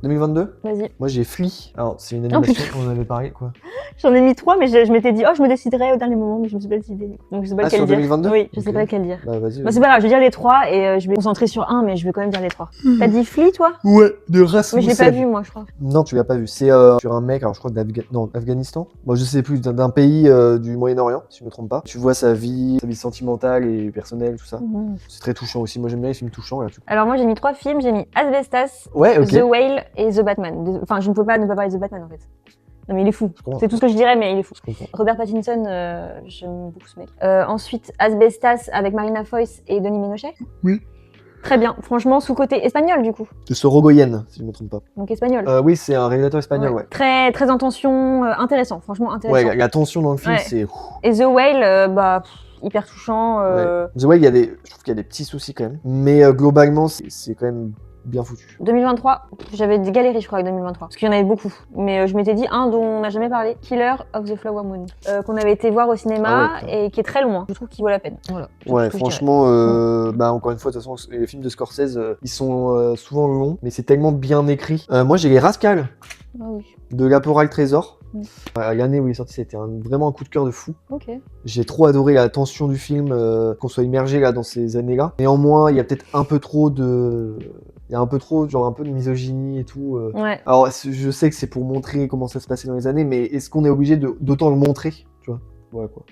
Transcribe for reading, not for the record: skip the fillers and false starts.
2022. Vas-y. Moi j'ai Flea. Alors c'est une Oh, animation, on en avait parlé quoi. J'en ai mis 3, mais je m'étais dit, oh, je me déciderai au dernier moment, mais je me suis pas décidée. Donc je sais pas lequel sur dire. 2022. Oui, je sais Ok. pas lequel dire. Bah vas-y. Bah, c'est pas grave, je vais dire les 3 et je vais me concentrer sur un, mais je vais quand même dire les 3. T'as dit Flea, toi? Ouais, de Rasmussen. Mais je l'ai pas vu, moi, je crois. Non, tu l'as pas vu. C'est sur un mec, alors je crois d'Afghanistan. Moi, je sais plus, d'un pays du Moyen-Orient, si je me trompe pas. Tu vois sa vie sentimentale et personnelle, tout ça. Mhm. C'est très touchant aussi. Moi, j'aime bien les films touchants. Là, Alors moi, j'ai mis 3 films. J'ai mis Asbestas, Ouais, ok. The Whale et The Batman. Enfin, je ne peux pas ne pas parler de The Batman, en fait. Non, mais il est fou. C'est tout ce que je dirais, mais il est fou. Je comprends. Robert Pattinson, j'aime beaucoup ce mec. Ensuite, Asbestas avec Marina Foïs et Denis Ménochet. Oui. Très bien. Franchement, sous-côté espagnol, du coup. De Sorogoyen, si je me trompe pas. Donc espagnol. Oui, c'est un réalisateur espagnol, ouais. Très, très en tension, intéressant. Franchement, intéressant. Ouais, la tension dans le film, Ouais. c'est... Et The Whale, hyper touchant. Ouais. The Whale, je trouve qu'il y a des petits soucis quand même. Mais globalement, c'est quand même bien foutu. 2023, j'avais galéré, je crois, avec 2023. Parce qu'il y en avait beaucoup. Mais je m'étais dit un dont on n'a jamais parlé, Killer of the Flower Moon. Qu'on avait été voir au cinéma et qui est très loin. Je trouve qu'il vaut la peine. Voilà. Ouais, franchement, encore une fois, de toute façon, les films de Scorsese, ils sont souvent longs, mais c'est tellement bien écrit. Moi, j'ai les Rascals Ah oui. de Laporal Trésor. Mm. L'année où il est sorti, c'était vraiment un coup de cœur de fou. Ok. J'ai trop adoré la tension du film, qu'on soit immergé là dans ces années-là. Néanmoins, il y a peut-être un peu trop de... Il y a un peu trop, genre un peu de misogynie et tout. Ouais. Alors, je sais que c'est pour montrer comment ça se passait dans les années, mais est-ce qu'on est obligé d'autant le montrer, tu vois? Ouais, quoi.